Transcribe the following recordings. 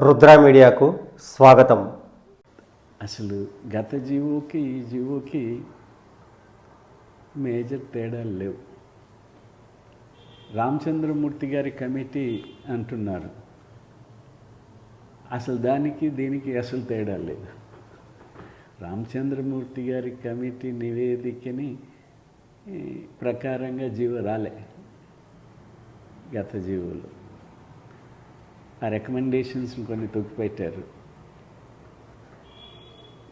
రుద్ర మీడియాకు స్వాగతం. అసలు గత జీవోకి ఈ జీవోకి మేజర్ తేడాలు లేవు. రామచంద్రమూర్తి గారి కమిటీ అంటున్నారు, అసలు దానికి దీనికి అసలు తేడా లేదు. రామచంద్రమూర్తి గారి కమిటీ నివేదికని ప్రకారంగా జీవో రాలే. గత జీవోలో ఆ రికమెండేషన్స్ని కొన్ని తొక్కిపెట్టారు.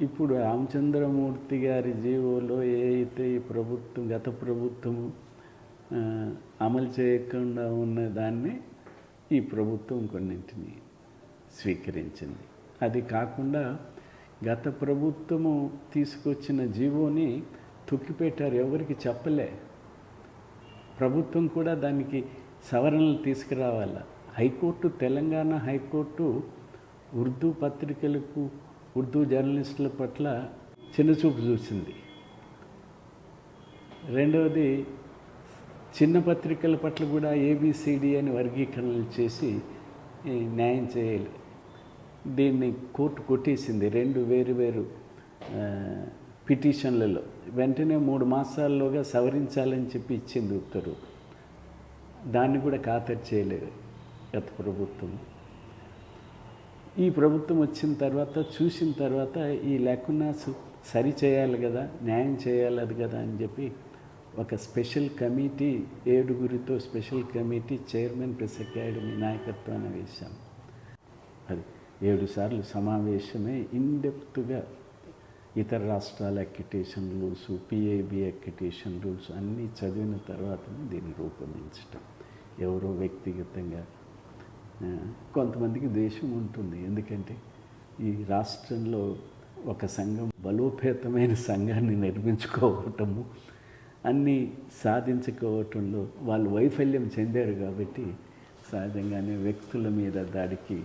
ఇప్పుడు రామచంద్రమూర్తి గారి జీవోలో ఏ అయితే ఈ ప్రభుత్వం గత ప్రభుత్వము అమలు చేయకుండా ఉన్న దాన్ని ఈ ప్రభుత్వం కొన్నింటిని స్వీకరించింది. అది కాకుండా గత ప్రభుత్వము తీసుకొచ్చిన జీవోని తొక్కిపెట్టారు, ఎవరికి చెప్పలే. ప్రభుత్వం కూడా దానికి సవరణలు తీసుకురావాలి. హైకోర్టు, తెలంగాణ హైకోర్టు ఉర్దూ పత్రికలకు, ఉర్దూ జర్నలిస్టుల పట్ల చిన్నచూపు చూసింది. రెండవది, చిన్న పత్రికల పట్ల కూడా ఏబిసిడి అని వర్గీకరణలు చేసి న్యాయం చేయాలి. దీన్ని కోర్టు కొట్టేసింది 2 వేరు పిటిషన్లలో. వెంటనే 3 మాసాల్లోగా సవరించాలని చెప్పి ఇచ్చింది ఉత్తర్వు. దాన్ని కూడా ఖాతరు చేయలేదు గత ప్రభుత్వం. ఈ ప్రభుత్వం వచ్చిన తర్వాత చూసిన తర్వాత ఈ లేకున్నా సరి చేయాలి కదా, న్యాయం చేయాలి అది కదా అని చెప్పి ఒక స్పెషల్ కమిటీ, 7గురితో special committee chairman press academy నాయకత్వాన్ని వేశాం. అది 7 సార్లు సమావేశమే ఇన్డెప్త్గా ఇతర రాష్ట్రాల accreditation rules, PIB accreditation rules అన్నీ చదివిన తర్వాతనే దీన్ని రూపొందించటం. ఎవరో వ్యక్తిగతంగా కొంతమందికి దేశం ఉంటుంది. ఎందుకంటే ఈ రాష్ట్రంలో ఒక సంఘం బలోపేతమైన సంఘాన్ని నిర్మించుకోవటము, అన్నీ సాధించుకోవటంలో వాళ్ళు వైఫల్యం చెందారు కాబట్టి సహజంగానే వ్యక్తుల మీద దాడికి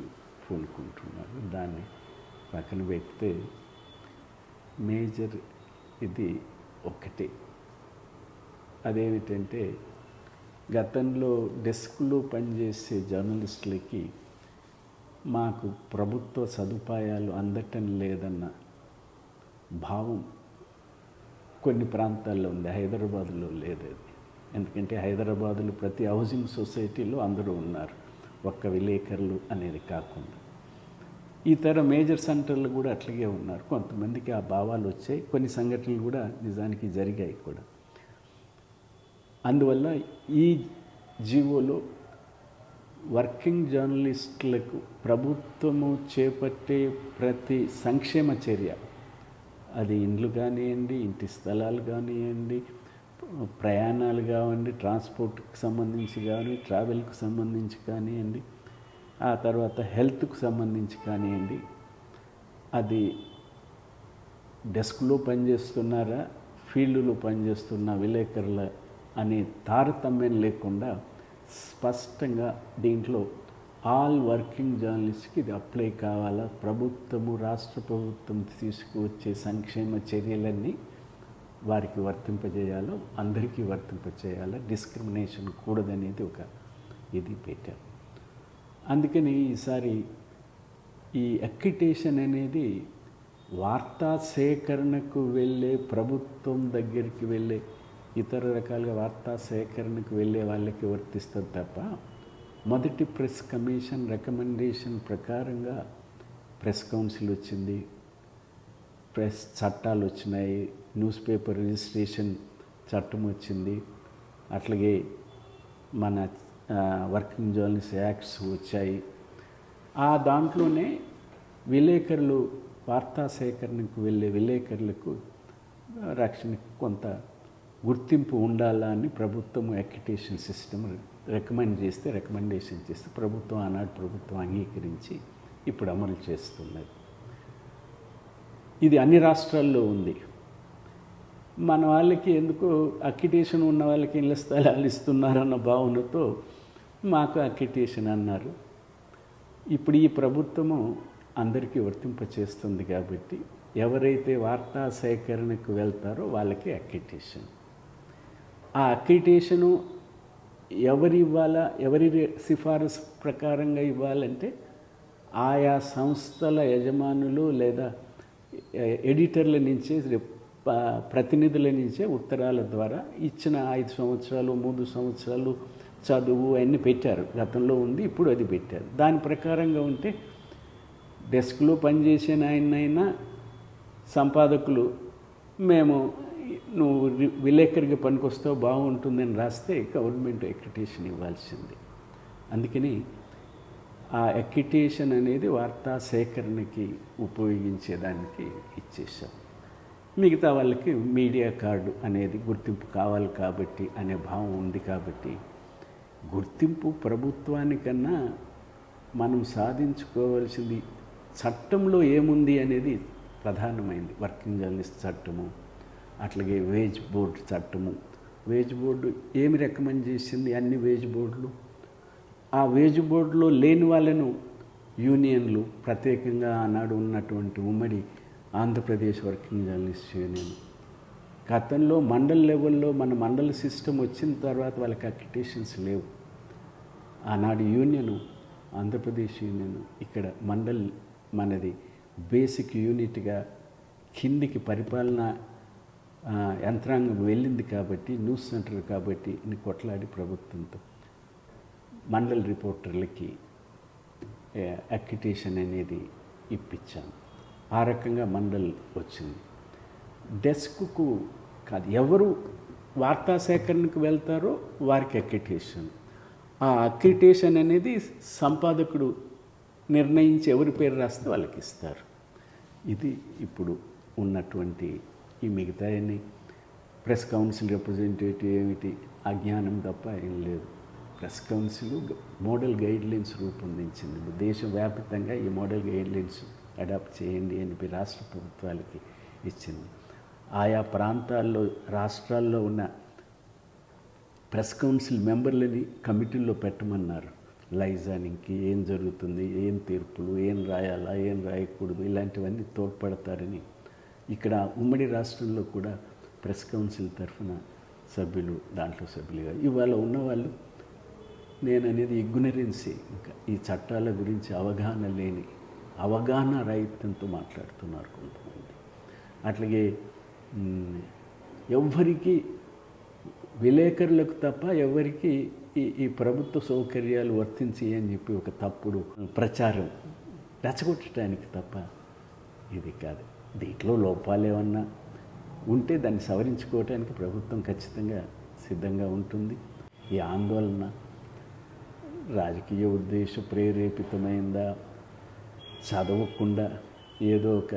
పూనుకుంటున్నారు. దాన్ని పక్కన పెడితే మేజర్ ఇది ఒకటి. అదేమిటంటే గతంలో డెస్క్లో పనిచేసే జర్నలిస్టులకి మాకు ప్రభుత్వ సదుపాయాలు అందటం లేదన్న భావం కొన్ని ప్రాంతాల్లో ఉంది. హైదరాబాదులో లేదు అది. ఎందుకంటే హైదరాబాదులో ప్రతి హౌసింగ్ సొసైటీలో అందరూ ఉన్నారు, ఒక్క విలేకరులు అనేది కాకుండా. ఇతర మేజర్ సెంటర్లు కూడా అట్లాగే ఉన్నారు. కొంతమందికి ఆ భావాలు వచ్చాయి, కొన్ని సంఘటనలు కూడా నిజానికి జరిగాయి కూడా. అందువల్ల ఈ జీవోలో వర్కింగ్ జర్నలిస్టులకు ప్రభుత్వము చేపట్టే ప్రతి సంక్షేమ చర్య, అది ఇండ్లు కానివ్వండి, ఇంటి స్థలాలు కానివ్వండి, ప్రయాణాలు కానివ్వండి, ట్రాన్స్పోర్ట్కి సంబంధించి కానీ, ట్రావెల్కి సంబంధించి కానివ్వండి, ఆ తర్వాత హెల్త్కు సంబంధించి కానివ్వండి, అది డెస్క్లో పనిచేస్తున్నారా, ఫీల్డ్లో పనిచేస్తున్న విలేకరుల అనే తారతమ్యం లేకుండా స్పష్టంగా దీంట్లో ఆల్ వర్కింగ్ జర్నలిస్ట్కి ఇది అప్లై కావాలా. ప్రభుత్వము, రాష్ట్ర ప్రభుత్వం తీసుకువచ్చే సంక్షేమ చర్యలన్నీ వారికి వర్తింపజేయాలో, అందరికీ వర్తింపజేయాలో, డిస్క్రిమినేషన్ కూడదనేది ఒక ఇది పెట్టారు. అందుకని ఈసారి ఈ అక్రిటేషన్ అనేది వార్తా సేకరణకు వెళ్ళే, ప్రభుత్వం దగ్గరికి వెళ్ళే, ఇతర రకాలుగా వార్తా సేకరణకు వెళ్ళే వాళ్ళకి వర్తిస్తుంది తప్ప, మొదటి ప్రెస్ కమిషన్ రికమెండేషన్ ప్రకారంగా ప్రెస్ కౌన్సిల్ వచ్చింది, ప్రెస్ చట్టాలు వచ్చినాయి, న్యూస్ పేపర్ రిజిస్ట్రేషన్ చట్టం వచ్చింది, అట్లాగే మన వర్కింగ్ జర్నలిస్ట్ యాక్ట్స్ వచ్చాయి. ఆ దాంట్లోనే విలేకరులు, వార్తా సేకరణకు వెళ్ళే విలేకరులకు రక్షణకు కొంత గుర్తింపు ఉండాలా అని ప్రభుత్వం అక్రిటేషన్ సిస్టమ్ రికమెండేషన్ చేస్తే ప్రభుత్వం, ఆనాడు ప్రభుత్వం అంగీకరించి ఇప్పుడు అమలు చేస్తున్నది. ఇది అన్ని రాష్ట్రాల్లో ఉంది. మన వాళ్ళకి ఎందుకో అక్రిటేషన్ ఉన్న వాళ్ళకి ఇళ్ళ స్థలాలు ఇస్తున్నారన్న భావనతో మాకు అక్రిటేషన్ అన్నారు. ఇప్పుడు ఈ ప్రభుత్వము అందరికీ వర్తింపచేస్తుంది కాబట్టి ఎవరైతే వార్తా సేకరణకు వెళ్తారో వాళ్ళకి అక్రిటేషన్. ఆ అక్రిటేషను ఎవరి ఇవ్వాలా, ఎవరి సిఫారసు ప్రకారంగా ఇవ్వాలంటే ఆయా సంస్థల యజమానులు లేదా ఎడిటర్ల నుంచే ప్రతినిధుల నుంచే ఉత్తరాల ద్వారా ఇచ్చిన 5 సంవత్సరాలు 3 సంవత్సరాలు చదువు అన్నీ పెట్టారు. గతంలో ఉంది, ఇప్పుడు అది పెట్టారు. దాని ప్రకారంగా ఉంటే డెస్క్లో పనిచేసే ఆయనైనా సంపాదకులు మేము నువ్వు విలేకరిగా పనికొస్తావు బాగుంటుందని రాస్తే గవర్నమెంట్ ఎక్రిటేషన్ ఇవ్వాల్సింది. అందుకని ఆ ఎక్రిటేషన్ అనేది వార్తా సేకరణకి ఉపయోగించేదానికి ఇచ్చేసాం. మిగతా వాళ్ళకి మీడియా కార్డు అనేది గుర్తింపు కావాలి కాబట్టి అనే భావం ఉంది కాబట్టి గుర్తింపు ప్రభుత్వానికన్నా మనం సాధించుకోవాల్సింది చట్టంలో ఏముంది అనేది ప్రధానమైంది. వర్కింగ్ జర్నలిస్ట్ చట్టము, అట్లాగే వేజ్ బోర్డు చట్టము. వేజ్ బోర్డు ఏమి రికమెండ్ చేసింది? అన్ని వేజ్ బోర్డులు. ఆ వేజ్ బోర్డులో లేని వాళ్ళను యూనియన్లు, ప్రత్యేకంగా ఆనాడు ఉన్నటువంటి ఉమ్మడి ఆంధ్రప్రదేశ్ వర్కింగ్ జర్నలిస్ట్ యూనియన్ గతంలో మండల్ లెవెల్లో మన మండల సిస్టమ్ వచ్చిన తర్వాత వాళ్ళకి అక్రిటేషన్స్ లేవు. ఆనాడు యూనియను, ఆంధ్రప్రదేశ్ యూనియన్ ఇక్కడ మండల్ మనది బేసిక్ యూనిట్గా కిందికి పరిపాలన యంత్రాంగం వెళ్ళింది కాబట్టి, న్యూస్ సెంటర్ కాబట్టి కొట్లాడి ప్రభుత్వంతో మండల్ రిపోర్టర్లకి అక్రిటేషన్ అనేది ఇప్పించాము. ఆ రకంగా మండల్ వచ్చింది. డెస్క్కు కాదు, ఎవరు వార్తా సేకరణకు వెళ్తారో వారికి అక్రిటేషన్. ఆ అక్రిటేషన్ అనేది సంపాదకుడు నిర్ణయించి ఎవరి పేరు రాస్తే వాళ్ళకి ఇస్తారు. ఇది ఇప్పుడు ఉన్నటువంటి ఈ మిగతాయన్ని ప్రెస్ కౌన్సిల్ రిప్రజెంటేటివ్ ఏమిటి అజ్ఞానం తప్ప ఏం లేదు. ప్రెస్ కౌన్సిల్ మోడల్ గైడ్లైన్స్ రూపొందించింది. దేశవ్యాప్తంగా ఈ మోడల్ గైడ్లైన్స్ అడాప్ట్ చేయండి అని రాష్ట్ర ప్రభుత్వాలకి ఇచ్చింది. ఆయా ప్రాంతాల్లో రాష్ట్రాల్లో ఉన్న ప్రెస్ కౌన్సిల్ మెంబర్లని కమిటీల్లో పెట్టమన్నారు. లైజానింగ్కి ఏం జరుగుతుంది, ఏం తీర్పులు, ఏం రాయాలా, ఏం రాయకూడదు, ఇలాంటివన్నీ తోడ్పడతారని ఇక్కడ ఉమ్మడి రాష్ట్రంలో కూడా ప్రెస్ కౌన్సిల్ తరఫున సభ్యులు దాంట్లో సభ్యులుగా ఇవాళ ఉన్నవాళ్ళు నేను అనేది ఇగ్నరెన్సీ, ఇంకా ఈ చట్టాల గురించి అవగాహన లేని అవగాహన రహితంతో మాట్లాడుతున్నారు కొంతమంది. అట్లాగే ఎవ్వరికి విలేకరులకు తప్ప ఎవరికి ఈ ప్రభుత్వ సౌకర్యాలు వర్తించి అని చెప్పి ఒక తప్పుడు ప్రచారం రెచ్చగొట్టడానికి తప్ప ఇది కాదు. దీంట్లో లోపాలు ఏమన్నా ఉంటే దాన్ని సవరించుకోవటానికి ప్రభుత్వం ఖచ్చితంగా సిద్ధంగా ఉంటుంది. ఈ ఆందోళన రాజకీయ ఉద్దేశ ప్రేరేపితమైందా, చదవకుండా ఏదో ఒక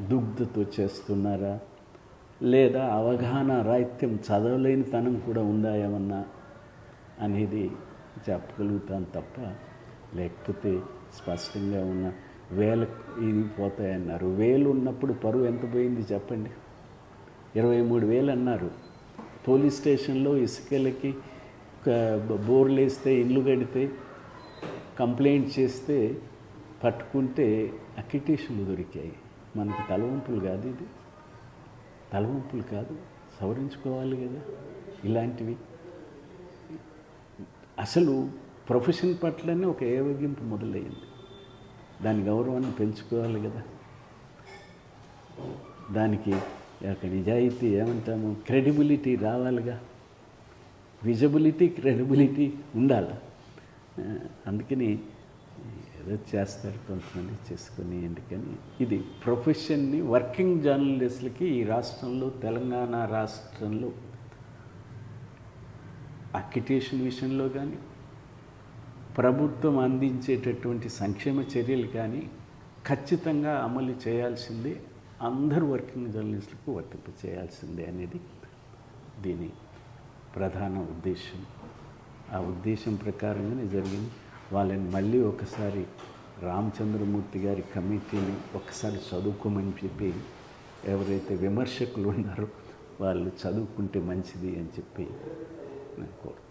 దుగ్ధతో చేస్తున్నారా, లేదా అవగాహన రాహిత్యం చదవలేని తనం కూడా ఉందా ఏమన్నా అనేది చెప్పగలుగుతాను తప్ప, లేకపోతే స్పష్టంగా ఉన్న వేల ఇది పోతాయన్నారు. 1000 ఉన్నప్పుడు పరువు ఎంత పోయింది చెప్పండి. 23,000 అన్నారు. పోలీస్ స్టేషన్లో ఇసుకలకి బోర్లు వేస్తే, ఇల్లు కడితే, కంప్లైంట్ చేస్తే పట్టుకుంటే అక్రిటేషన్లు దొరికాయి. మనకు తలవంపులు కాదు, ఇది తలవంపులు కాదు, సవరించుకోవాలి కదా ఇలాంటివి. అసలు ప్రొఫెషన్ పట్లనే ఒక ఏవగింపు మొదలయ్యింది. దాని గౌరవాన్ని పెంచుకోవాలి కదా. దానికి ఒక నిజాయితీ ఏమంటాము, క్రెడిబిలిటీ రావాలిగా. విజిబిలిటీ, క్రెడిబిలిటీ ఉండాలి. అందుకని ఏదో చేస్తారు కొంతమంది, చేసుకొని ఎందుకని ఇది ప్రొఫెషన్ని వర్కింగ్ జర్నలిస్టులకి ఈ రాష్ట్రంలో, తెలంగాణ రాష్ట్రంలో అక్రిటేషన్ విషయంలో కానీ, ప్రభుత్వం అందించేటటువంటి సంక్షేమ చర్యలు కానీ ఖచ్చితంగా అమలు చేయాల్సిందే. అందరు వర్కింగ్ జర్నలిస్టులకు వర్తింపు చేయాల్సిందే అనేది దీని ప్రధాన ఉద్దేశం. ఆ ఉద్దేశం ప్రకారంగానే జరిగింది. వాళ్ళని మళ్ళీ ఒకసారి రామచంద్రమూర్తి గారి కమిటీని ఒకసారి చదువుకోమని చెప్పి ఎవరైతే విమర్శకులు ఉన్నారో వాళ్ళు చదువుకుంటే మంచిది అని చెప్పి నేను కోరుతాను.